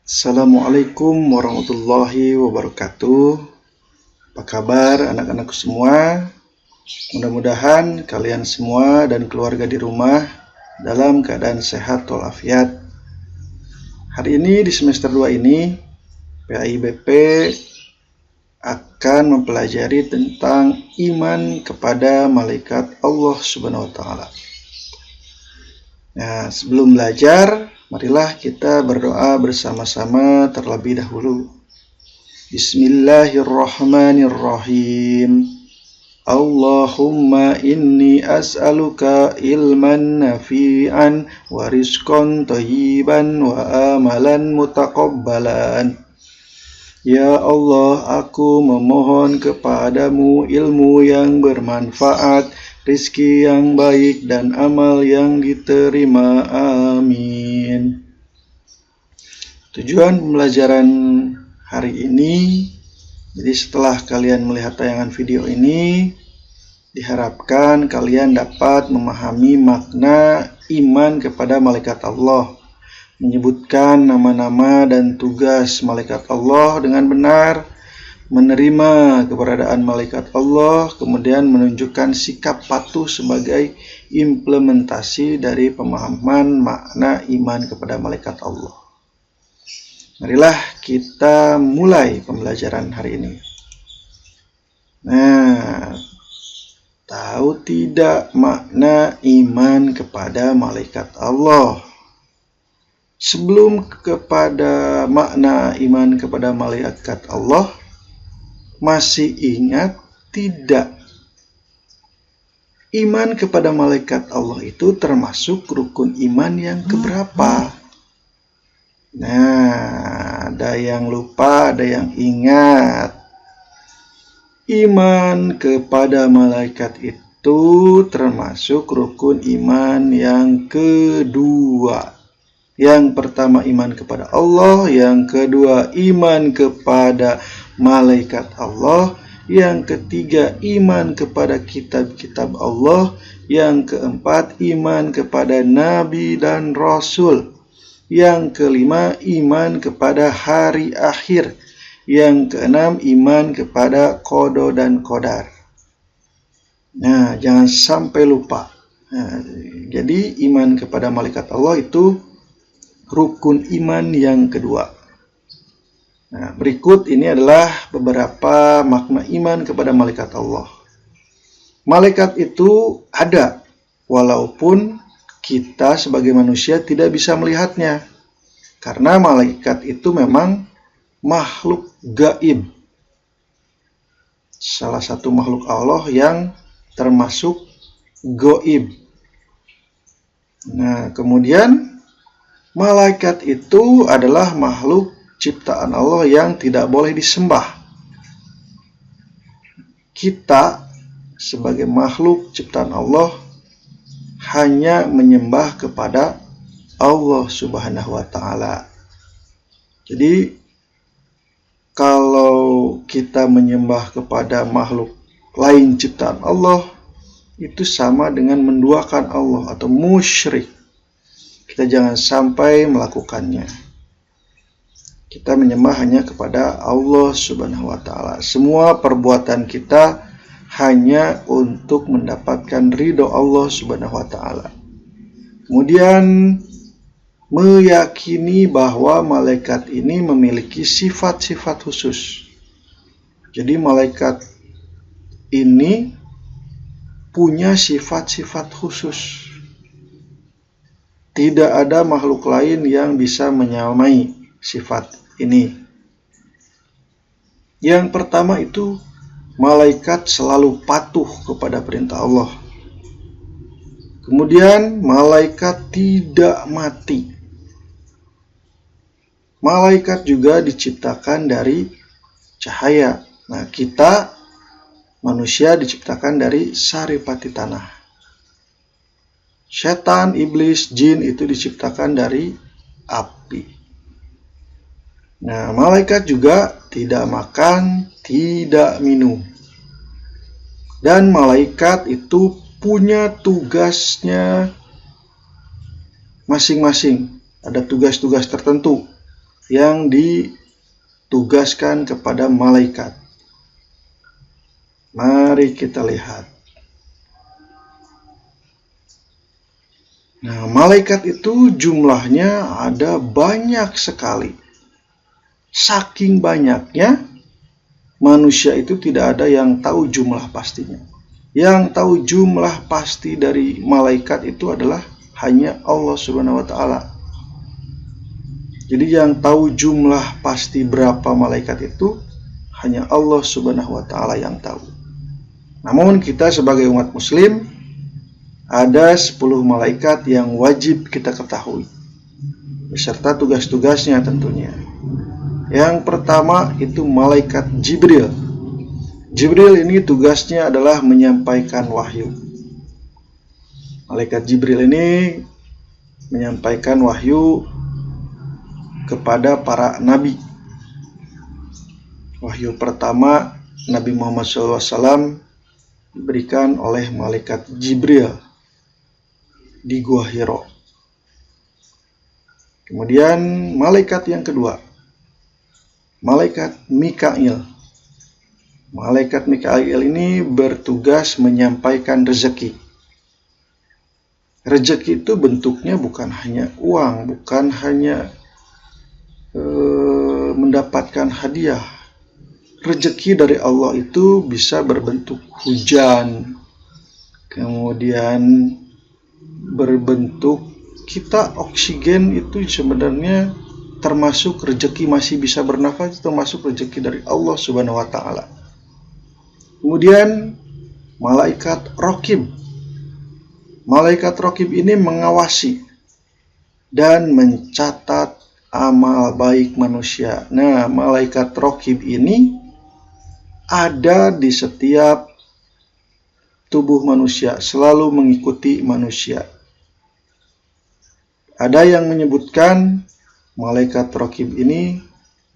Assalamualaikum warahmatullahi wabarakatuh. Apa kabar anak-anakku semua? Mudah-mudahan kalian semua dan keluarga di rumah dalam keadaan sehat walafiat. Hari ini di semester 2 ini PAIBP akan mempelajari tentang iman kepada malaikat Allah Subhanahu wa taala. Nah, sebelum belajar, marilah kita berdoa bersama-sama terlebih dahulu. Bismillahirrahmanirrahim. Allahumma inni as'aluka ilman nafi'an wa rizqan thayyiban wa amalan mutaqabbalan. Ya Allah, aku memohon kepadamu ilmu yang bermanfaat, rizki yang baik, dan amal yang diterima. Amin. Tujuan pembelajaran hari ini, jadi setelah kalian melihat tayangan video ini, diharapkan kalian dapat memahami makna iman kepada malaikat Allah, menyebutkan nama-nama dan tugas malaikat Allah dengan benar, menerima keberadaan malaikat Allah, kemudian menunjukkan sikap patuh sebagai implementasi dari pemahaman makna iman kepada malaikat Allah. Marilah kita mulai pembelajaran hari ini. Nah, tahu tidak makna iman kepada malaikat Allah? Sebelum kepada makna iman kepada malaikat Allah, masih ingat tidak? Iman kepada malaikat Allah itu termasuk rukun iman yang keberapa? Nah, ada yang lupa, ada yang ingat. Iman kepada malaikat itu termasuk rukun iman yang kedua. Yang pertama iman kepada Allah, yang kedua iman kepada malaikat Allah, yang ketiga iman kepada kitab-kitab Allah, yang keempat iman kepada nabi dan rasul, yang kelima iman kepada hari akhir, yang keenam iman kepada qada dan qadar. Nah, jangan sampai lupa. Nah, jadi iman kepada malaikat Allah itu rukun iman yang kedua. Nah, berikut ini adalah beberapa makna iman kepada malaikat Allah. Malaikat itu ada, walaupun kita sebagai manusia tidak bisa melihatnya. Karena malaikat itu memang makhluk gaib. Salah satu makhluk Allah yang termasuk gaib. Nah, kemudian malaikat itu adalah makhluk ciptaan Allah yang tidak boleh disembah. Kita sebagai makhluk ciptaan Allah hanya menyembah kepada Allah Subhanahu wa taala. Jadi kalau kita menyembah kepada makhluk lain ciptaan Allah, itu sama dengan menduakan Allah atau musyrik. Kita jangan sampai melakukannya. Kita menyembah hanya kepada Allah Subhanahu wa taala. Semua perbuatan kita hanya untuk mendapatkan ridho Allah Subhanahu wa taala. Kemudian meyakini bahwa malaikat ini memiliki sifat-sifat khusus. Jadi malaikat ini punya sifat-sifat khusus. Tidak ada makhluk lain yang bisa menyamai sifat ini. Yang pertama itu, malaikat selalu patuh kepada perintah Allah. Kemudian malaikat tidak mati. Malaikat juga diciptakan dari cahaya. Nah, kita manusia diciptakan dari saripati tanah. Setan, iblis, jin itu diciptakan dari api. Nah, malaikat juga tidak makan, tidak minum. Dan malaikat itu punya tugasnya masing-masing. Ada tugas-tugas tertentu yang ditugaskan kepada malaikat. Mari kita lihat. Nah, malaikat itu jumlahnya ada banyak sekali. Saking banyaknya, manusia itu tidak ada yang tahu jumlah pastinya. Yang tahu jumlah pasti dari malaikat itu adalah hanya Allah Subhanahu wa Ta'ala. Jadi yang tahu jumlah pasti berapa malaikat itu hanya Allah Subhanahu wa Ta'ala yang tahu. Namun kita sebagai umat muslim ada 10 malaikat yang wajib kita ketahui beserta tugas-tugasnya tentunya. Yang pertama itu malaikat Jibril. Jibril ini tugasnya adalah menyampaikan wahyu. Malaikat Jibril ini menyampaikan wahyu kepada para nabi. Wahyu pertama Nabi Muhammad SAW diberikan oleh malaikat Jibril di Gua Hiro. Kemudian malaikat yang kedua, malaikat Mikail. Malaikat Mikail ini bertugas menyampaikan rezeki. Rezeki itu bentuknya bukan hanya uang, bukan hanya mendapatkan hadiah. Rezeki dari Allah itu bisa berbentuk hujan, kemudian berbentuk kita oksigen itu sebenarnya termasuk rezeki, masih bisa bernafas, termasuk rezeki dari Allah Subhanahu wa Ta'ala. Kemudian malaikat Raqib. Malaikat Raqib ini mengawasi dan mencatat amal baik manusia. Nah, malaikat Raqib ini ada di setiap tubuh manusia, selalu mengikuti manusia. Ada yang menyebutkan malaikat Raqib ini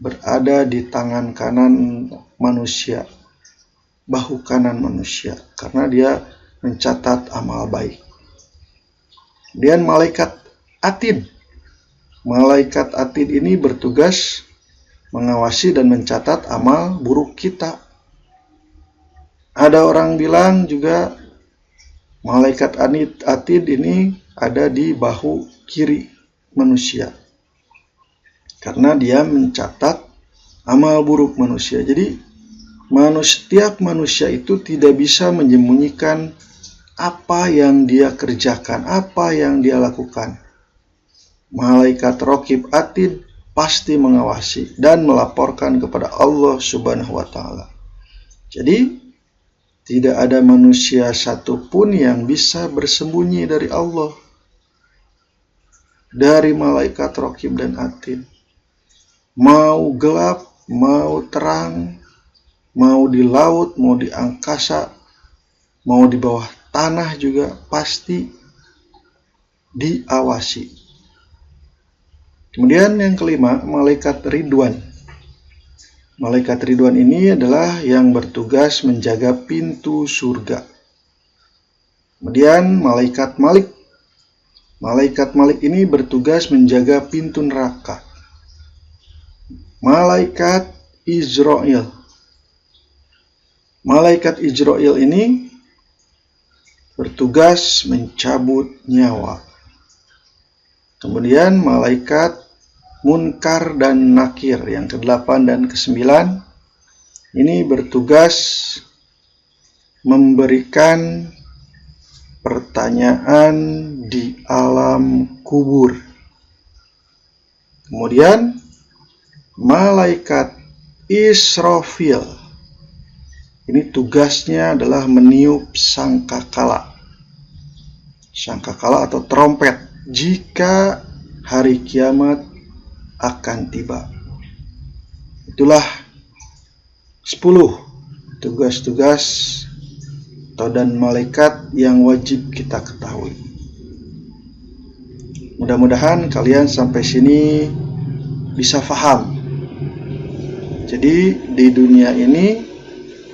berada di tangan kanan manusia, bahu kanan manusia, karena dia mencatat amal baik. Kemudian malaikat Atid. Malaikat Atid ini bertugas mengawasi dan mencatat amal buruk kita. Ada orang bilang juga malaikat Atid ini ada di bahu kiri manusia, karena dia mencatat amal buruk manusia. Jadi setiap manusia itu tidak bisa menyembunyikan apa yang dia kerjakan, apa yang dia lakukan. Malaikat Raqib Atid pasti mengawasi dan melaporkan kepada Allah Subhanahu wa Ta'ala. Jadi tidak ada manusia satupun yang bisa bersembunyi dari Allah, dari malaikat Raqib dan Atid. Mau gelap, mau terang, mau di laut, mau di angkasa, mau di bawah tanah juga pasti diawasi. Kemudian yang kelima, malaikat Ridwan. Malaikat Ridwan ini adalah yang bertugas menjaga pintu surga. Kemudian malaikat Malik. Malaikat Malik ini bertugas menjaga pintu neraka. Malaikat Izrail. Malaikat Izrail ini bertugas mencabut nyawa. Kemudian malaikat Munkar dan Nakir yang ke-8 dan ke-9 ini bertugas memberikan pertanyaan di alam kubur. Kemudian malaikat Israfil ini tugasnya adalah meniup sangkakala. Sangkakala atau trompet jika hari kiamat akan tiba. Itulah 10 tugas-tugas dan malaikat yang wajib kita ketahui. Mudah-mudahan kalian sampai sini bisa paham. Jadi di dunia ini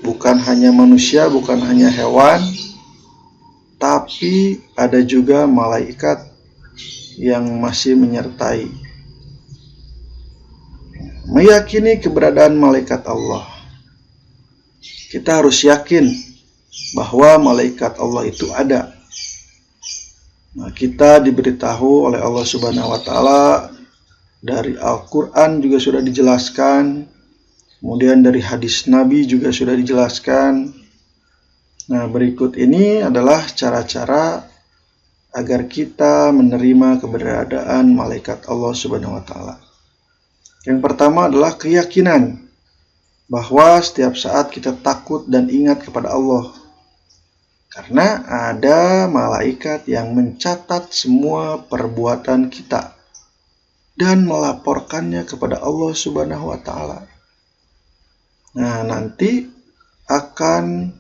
bukan hanya manusia, bukan hanya hewan, tapi ada juga malaikat yang masih menyertai. meyakini keberadaan malaikat Allah. Kita harus yakin bahwa malaikat Allah itu ada. Nah, kita diberitahu oleh Allah Subhanahu wa taala dari Al-Qur'an juga sudah dijelaskan, kemudian dari hadis Nabi juga sudah dijelaskan. Nah, berikut ini adalah cara-cara agar kita menerima keberadaan malaikat Allah Subhanahu wa taala. Yang pertama adalah keyakinan bahwa setiap saat kita takut dan ingat kepada Allah. Karena ada malaikat yang mencatat semua perbuatan kita dan melaporkannya kepada Allah Subhanahu wa taala. Nah, nanti akan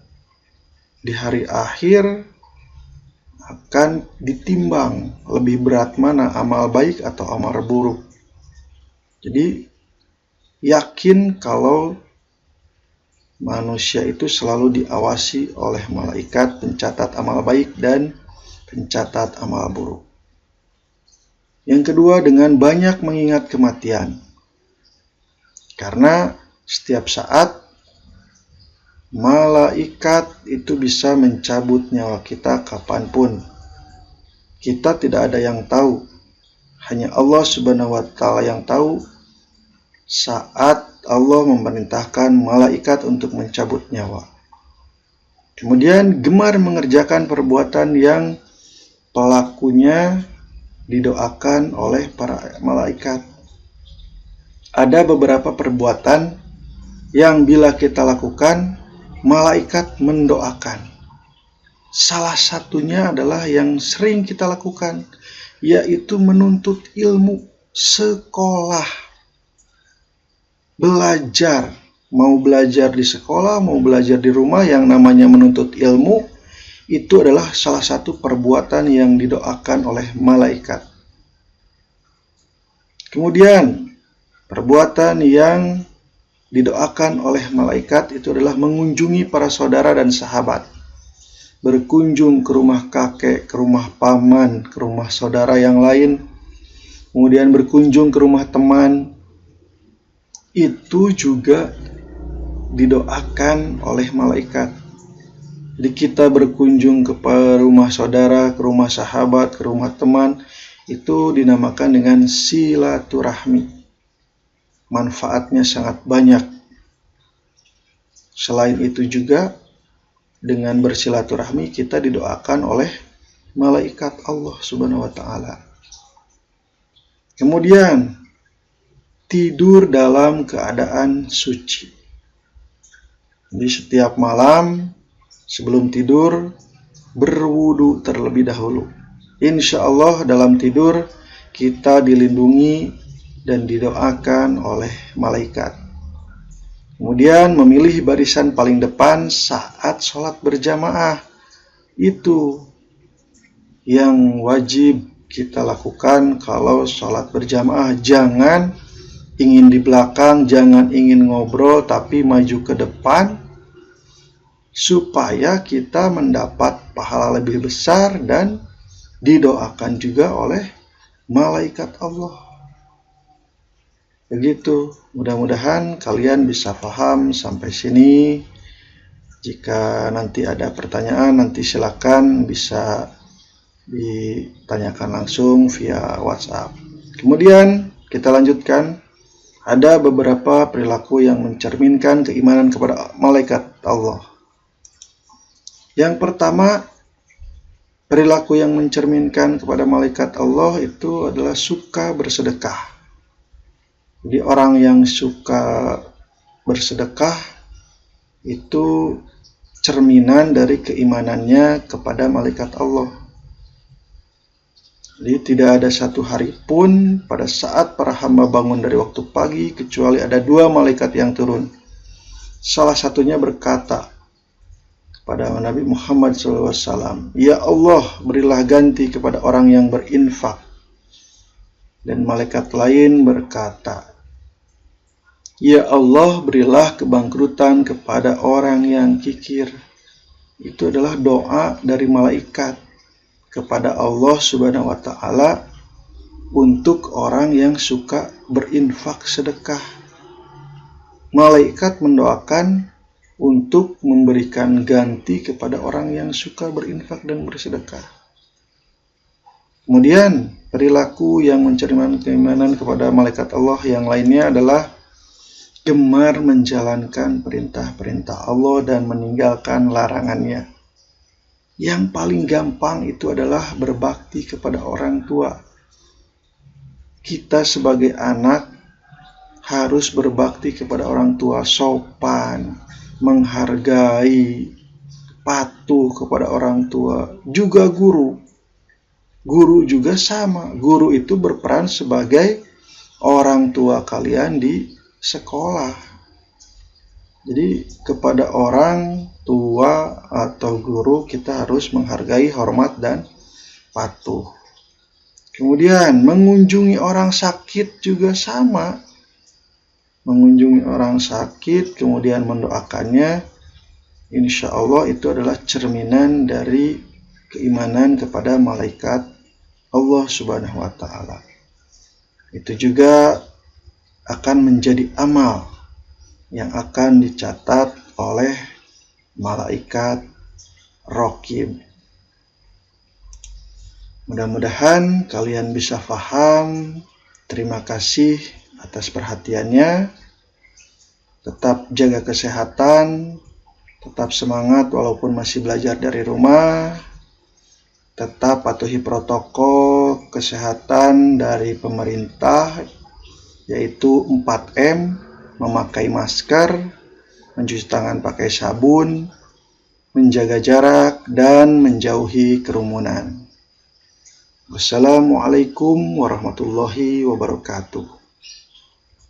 di hari akhir akan ditimbang lebih berat mana amal baik atau amal buruk. Jadi yakin kalau manusia itu selalu diawasi oleh malaikat pencatat amal baik dan pencatat amal buruk. Yang kedua, dengan banyak mengingat kematian. Karena setiap saat malaikat itu bisa mencabut nyawa kita kapanpun. Kita tidak ada yang tahu. Hanya Allah Subhanahu wa taala yang tahu saat Allah memerintahkan malaikat untuk mencabut nyawa. Kemudian gemar mengerjakan perbuatan yang pelakunya didoakan oleh para malaikat. Ada beberapa perbuatan yang bila kita lakukan, malaikat mendoakan. Salah satunya adalah yang sering kita lakukan, yaitu menuntut ilmu, sekolah. Belajar, mau belajar di sekolah, mau belajar di rumah, yang namanya menuntut ilmu, itu adalah salah satu perbuatan yang didoakan oleh malaikat. Kemudian, perbuatan yang didoakan oleh malaikat itu adalah mengunjungi para saudara dan sahabat. Berkunjung ke rumah kakek, ke rumah paman, ke rumah saudara yang lain, kemudian berkunjung ke rumah teman, itu juga didoakan oleh malaikat. Jadi kita berkunjung ke rumah saudara, ke rumah sahabat, ke rumah teman, itu dinamakan dengan silaturahmi. Manfaatnya sangat banyak. Selain itu juga, dengan bersilaturahmi kita didoakan oleh malaikat Allah Subhanahu wa taala. Kemudian tidur dalam keadaan suci. Jadi setiap malam sebelum tidur berwudu terlebih dahulu. Insya Allah dalam tidur kita dilindungi dan didoakan oleh malaikat. Kemudian memilih barisan paling depan saat sholat berjamaah. Itu yang wajib kita lakukan kalau sholat berjamaah. Jangan ingin di belakang, jangan ingin ngobrol, tapi maju ke depan supaya kita mendapat pahala lebih besar dan didoakan juga oleh malaikat Allah. Begitu, mudah-mudahan kalian bisa paham sampai sini. Jika nanti ada pertanyaan, nanti silakan bisa ditanyakan langsung via WhatsApp. Kemudian kita lanjutkan. Ada beberapa perilaku yang mencerminkan keimanan kepada malaikat Allah. Yang pertama, perilaku yang mencerminkan kepada malaikat Allah itu adalah suka bersedekah. Jadi orang yang suka bersedekah itu cerminan dari keimanannya kepada malaikat Allah. Jadi tidak ada satu hari pun pada saat para hamba bangun dari waktu pagi kecuali ada dua malaikat yang turun. Salah satunya berkata kepada Nabi Muhammad SAW, "Ya Allah, berilah ganti kepada orang yang berinfak." Dan malaikat lain berkata, "Ya Allah, berilah kebangkrutan kepada orang yang kikir." Itu adalah doa dari malaikat kepada Allah Subhanahu wa taala untuk orang yang suka berinfak sedekah. malaikat mendoakan untuk memberikan ganti kepada orang yang suka berinfak dan bersedekah. Kemudian perilaku yang mencerminkan keimanan kepada malaikat Allah yang lainnya adalah gemar menjalankan perintah-perintah Allah dan meninggalkan larangannya. Yang paling gampang itu adalah berbakti kepada orang tua. Kita sebagai anak harus berbakti kepada orang tua, sopan, menghargai, patuh kepada orang tua. Juga guru. Guru juga sama. Guru itu berperan sebagai orang tua kalian di sekolah. Jadi kepada orang tua atau guru kita harus menghargai, hormat, dan patuh. Kemudian mengunjungi orang sakit juga sama. Mengunjungi orang sakit kemudian mendoakannya, insya Allah itu adalah cerminan dari keimanan kepada malaikat Allah Subhanahu wa Ta'ala. Itu juga akan menjadi amal yang akan dicatat oleh malaikat Raqib. Mudah-mudahan kalian bisa paham. Terima kasih atas perhatiannya. Tetap jaga kesehatan, tetap semangat walaupun masih belajar dari rumah. Tetap patuhi protokol kesehatan dari pemerintah, yaitu 4M, memakai masker, mencuci tangan pakai sabun, menjaga jarak, dan menjauhi kerumunan. Wassalamualaikum warahmatullahi wabarakatuh.